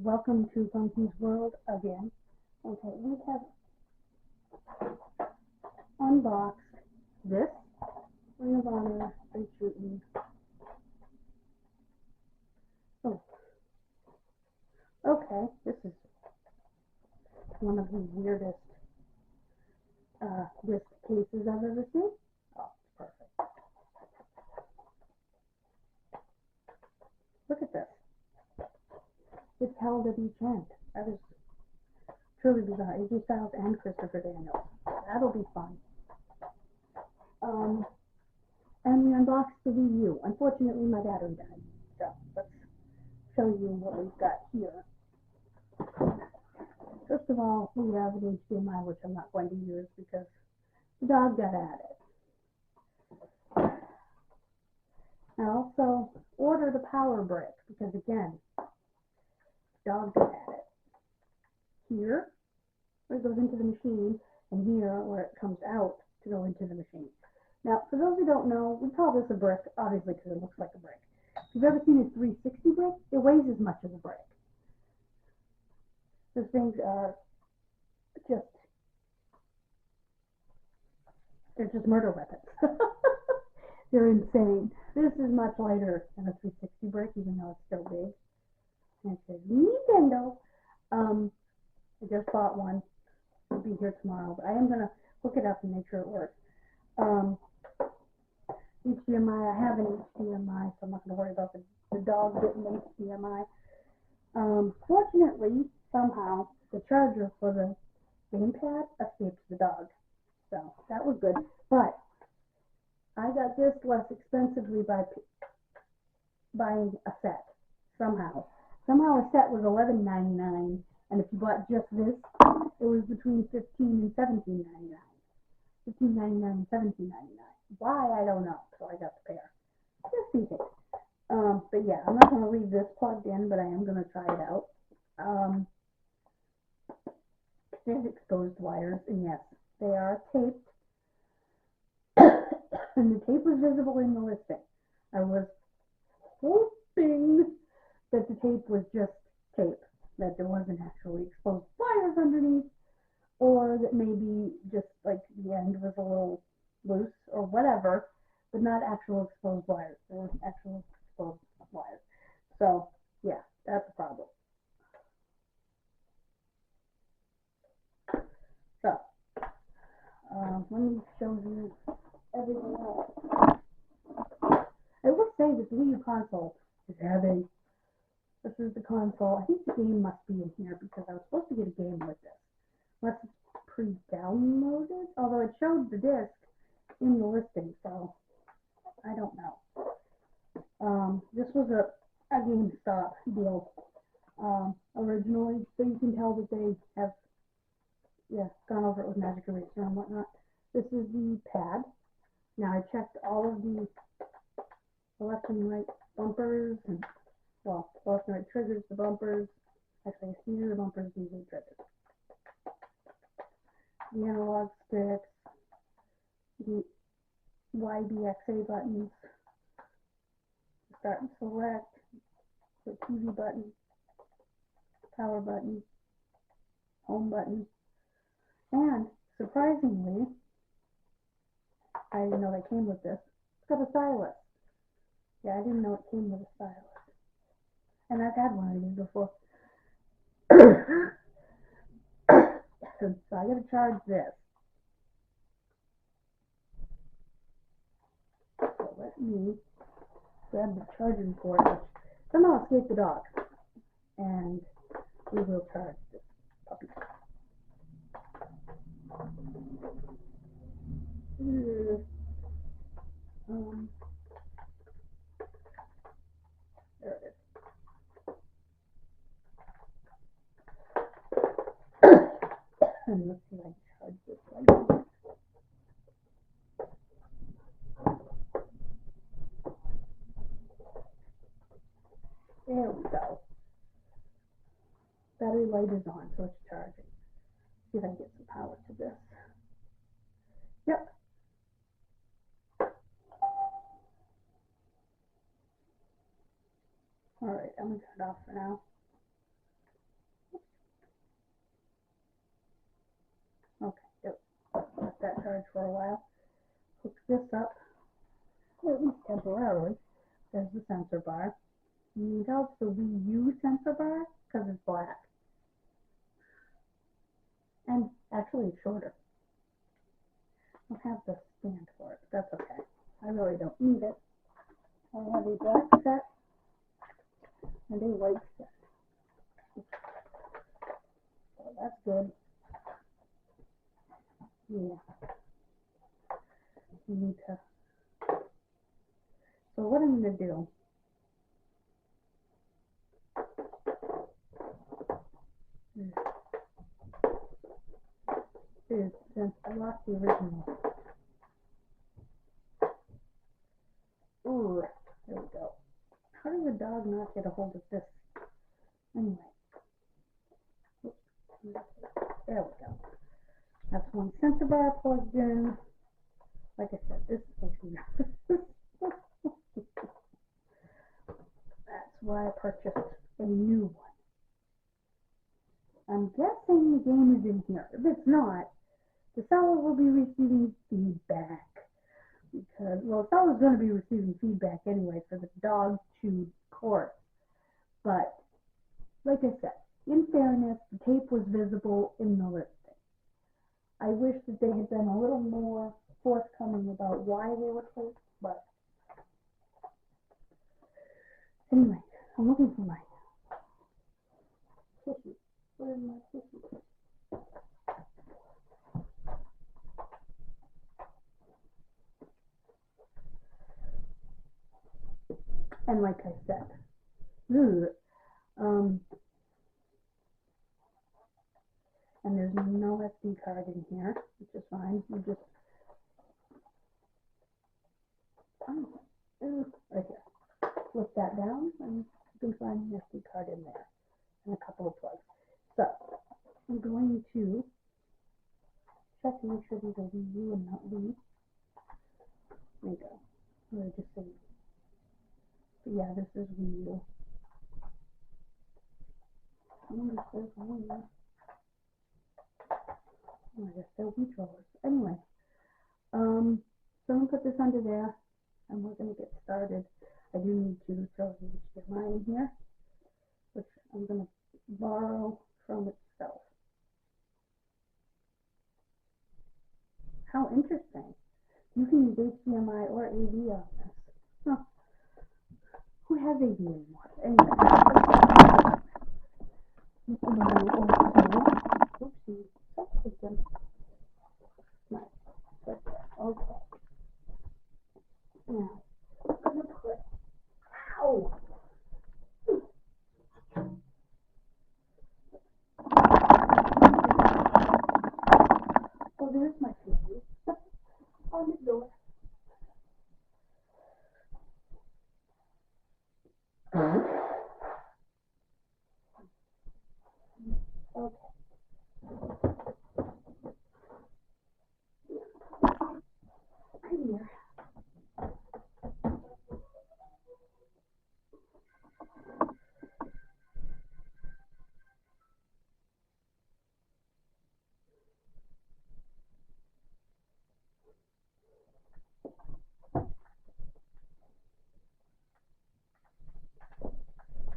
Welcome to Funky's World again. Okay, we have unboxed this Ring of Honor straight shooting. Oh, okay, this is one of the weirdest disc cases I've ever seen. Oh, perfect. Look at this. It's held at each end. That is truly bizarre. AJ Styles and Christopher Daniels. That'll be fun. And we unboxed the Wii U. Unfortunately, my battery died. So let's show you what we've got here. First of all, we have an HDMI, which I'm not going to use because the dog got at it. I also ordered a power brick because, again, the dog got at it. Here, where it goes into the machine, and here, where it comes out to go into the machine. Now, for those who don't know, we call this a brick, obviously, because it looks like a brick. If you've ever seen a 360 brick, it weighs as much as a brick. Those things are they're just murder weapons. They're insane. This is much lighter than a 360 brick, even though it's still big. And it says Nintendo. I just bought one. It'll be here tomorrow, but I am going to hook it up and make sure it works. HDMI, I have an HDMI, so I'm not going to worry about the dog getting the HDMI. Fortunately, somehow, the charger for the gamepad escaped the dog. So, that was good. But, I got this less expensively by buying a set. Somehow. Somehow a set was $11.99, and if you bought just this, it was between $15 and $17.99. $15.99 and $17.99. Why, I don't know. So I got the pair. Just in case. But yeah, I'm not going to leave this plugged in, but I am going to try it out. There's exposed wires, and yes, they are taped. And the tape was visible in the listing. I was hoping that the tape was just tape, that there wasn't actually exposed wires underneath, or that maybe just like the end was a little loose or whatever, but not actual exposed wires. There was actual exposed wires. So yeah, that's a problem. So let me show you everything else. I will say that the Wii U console is heavy. This is the console. I think the game must be in here because I was supposed to get a game with this. Unless it's pre-downloaded, although it showed the disc in the listing, so I don't know. This was a GameStop deal originally, so you can tell that they have gone over it with Magic Eraser and whatnot. This is the pad. Now I checked all of the left and right bumpers, and well, left and right triggers, the bumpers. Actually, these are the bumpers, these are the triggers. The analog sticks, the YBXA buttons, start and select, the TV button, power button, home button, and surprisingly, I didn't know they came with this. It's got a stylus. Yeah, I didn't know it came with a stylus. And I've had one of these before. So I gotta charge this. So let me grab the charging port, which somehow escaped the dog. And we will charge this puppy. There it is. And let's see if I can charge this right. There we go. Battery light is on, so it's charging. See if I can get some power to this. Yep. Alright, I'm going to turn it off for now. charge for a while. Hook this up, or at least temporarily. There's the sensor bar. You can tell it's the Wii U sensor bar because it's black. And actually it's shorter. I don't have the stand for it, but that's okay. I really don't need it. I have a black set and a white set. So that's good. Yeah. You need to. So what I'm going to do is, since I lost the original. Ooh, there we go. How does a dog not get a hold of this? Anyway. There we go. That's one sensor bar plugged in. Like I said, this makes me nervous. That's why I purchased a new one. I'm guessing the game is in here. If it's not, the seller will be receiving feedback. Because, well, the seller's going to be receiving feedback anyway for the dog chewed course. But, like I said, in fairness, the tape was visible in the listing. I wish that they had been a little more forthcoming about why they were taped, but anyway, I'm looking for my tissue. Where is my tissue? And like I said, and there's no SD card in here, which is fine. You just, right here. Flip that down, and you can find an SD card in there, and a couple of plugs. So, I'm going to check to make sure these are Wii U and not Wii. There you go. Or just say, but yeah, this is Wii U. I wonder if there's one there. Oh, I guess they're Wii controllers. Anyway, so I'm going to put this under there, and we're going to get started. I do need to throw the HDMI in here, which I'm going to borrow from itself. How interesting. You can use HDMI or AV on this. Huh. Who has AV anymore? Anyway. Oopsie. Subsystem. Nice. Right there. Okay. Now, I'm going to put. Ow! Oh, there's my tissue. On the door. Okay. I'm here.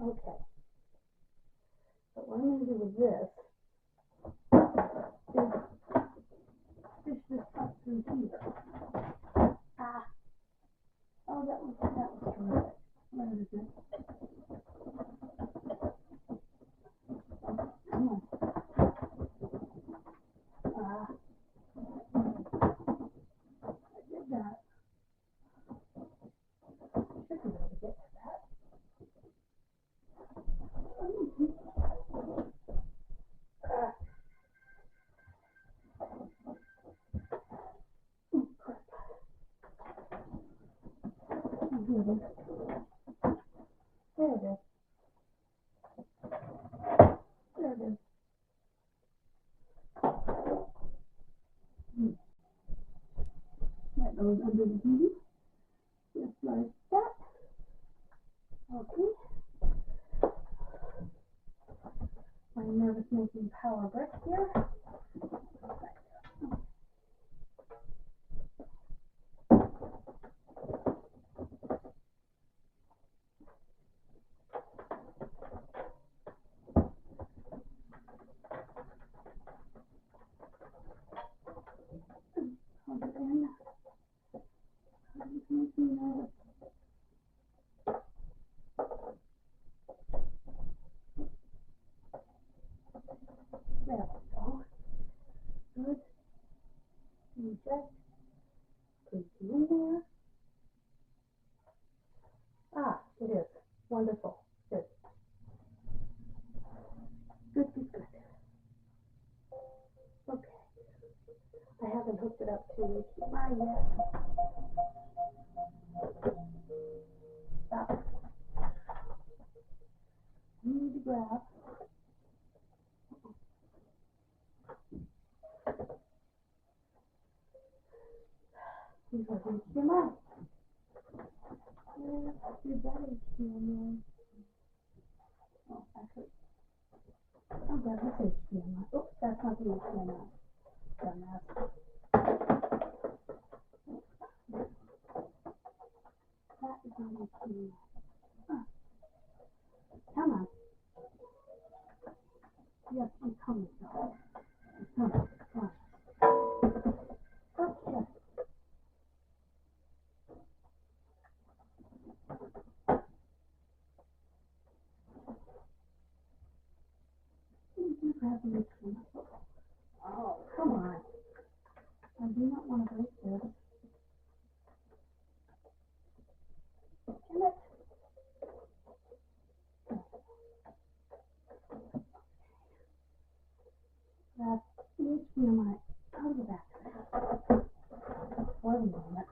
Okay. So what I'm going to do with this is fish this up through here. Ah. Oh, that was terrific. What is it? Come on. Ah. I did that. Should be able to get to that. Ah. Oh, crap. Oh, here it is. There it is. There it is. That goes under the TV. Just like that. Okay. My nervous making power brick here. check. Please be in there. Ah, it is. Wonderful. Good. Good, good, good. Okay. I haven't hooked it up to HDMI yet. Stop. You need to grab. These are HDMI. Where did that HDMI? Oh, actually, I'll grab this HDMI. Oops, that's not the HDMI. Dumbass. That is not HDMI. Huh. Come on. Yes, I'm coming. Come on. Okay. Grab the HDMI. Oh, come on. I do not want to break this. Damn it. Grab the HDMI out of the back. For the moment.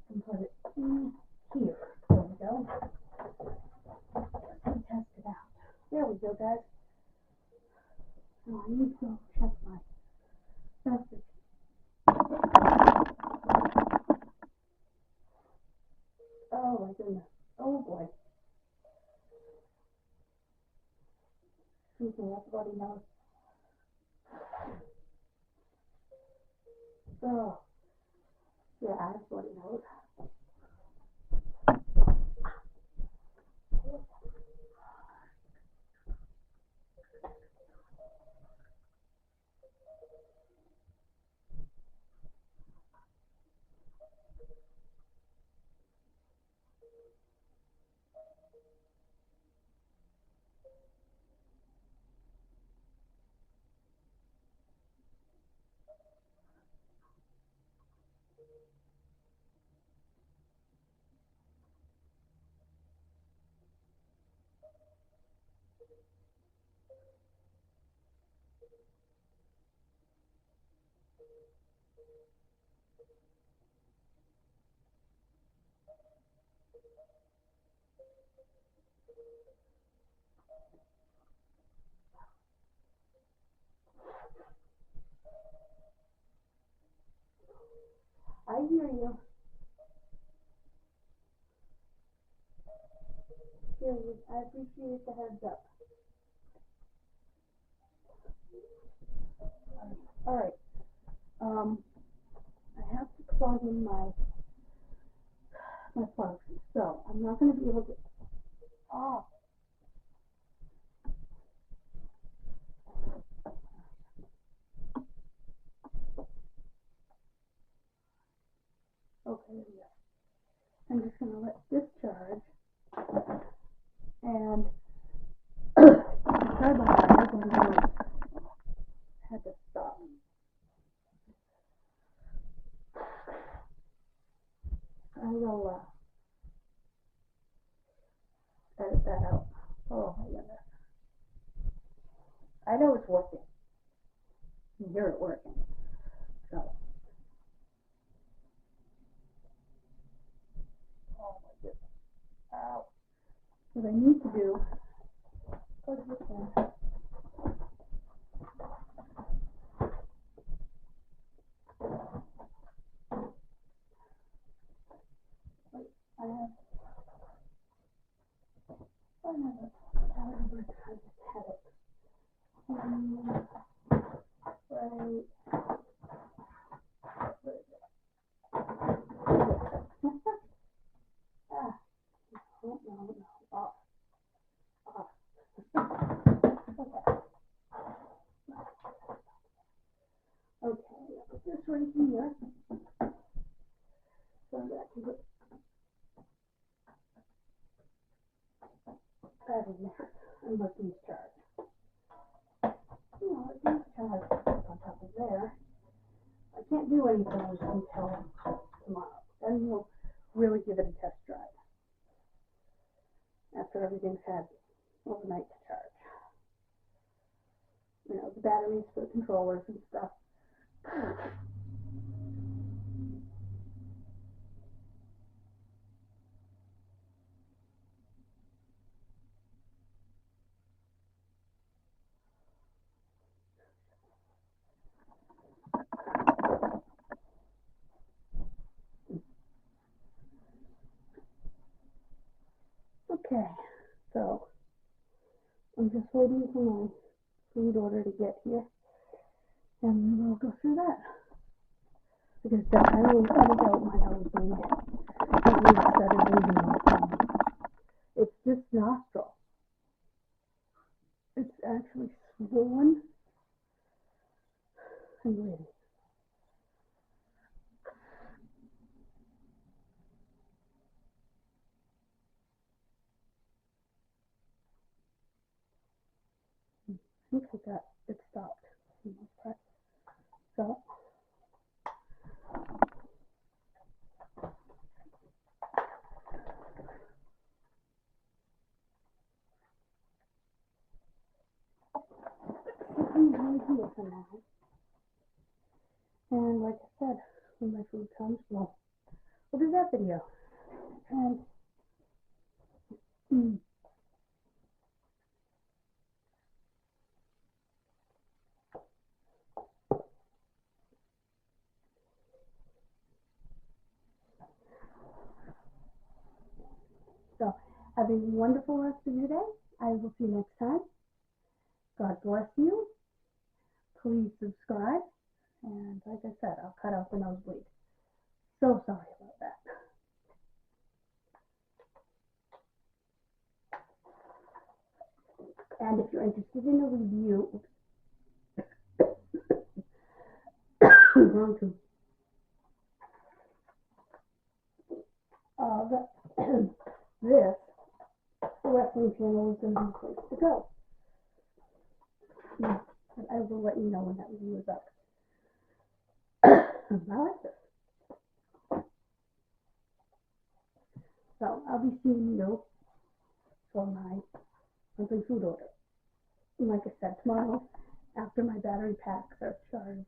And put it in here. There we go. Let's test it out. There we go, guys. Now I need to check my message. Oh my goodness. Oh boy. Excuse me, everybody knows. Oh. Yeah, everybody knows. I hear you. Hear you. I appreciate the heads up. Alright. I have to plug in my plugs. So I'm not gonna be able to Okay, there we go. I'm just gonna let this charge and sorry about that, I had to stop. I will edit that out. Oh my goodness. I know it's working. You hear it working. So. Oh my goodness. Ow. What I need to do, go to this one. I just had it. Right. No. Off. Okay, I'll put this right here. So that I can put that in there and let these charge. Let these charge. top of there. I can't do anything until tomorrow. Then we'll really give it a test drive after everything's had overnight to charge. You know, the batteries for the controllers and stuff. Okay, so I'm just waiting for my food order to get here, and we'll go through that. Because I really cut out my nosebleed. It really started bleeding off. It's just nostril. It's actually swollen and bleeding. I think I got it stopped for the most part. So I'm right here for now. And like I said, when my food comes, we'll do that video. And so have a wonderful rest of your day. I will see you next time. God bless you. Please subscribe. And like I said, I'll cut out the nosebleed. So sorry about that. And if you're interested in a review, this wrestling channel is going to be the place to go. And I will let you know when that review is up. I like this. So I'll be seeing you for my monthly food order. And like I said, tomorrow, after my battery packs are charged,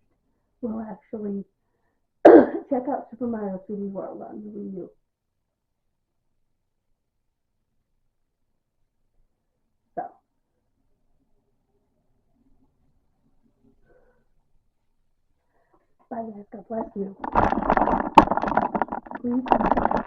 we'll actually check out Super Mario 3D World on the Wii U. So, bye guys, God bless you. Please subscribe.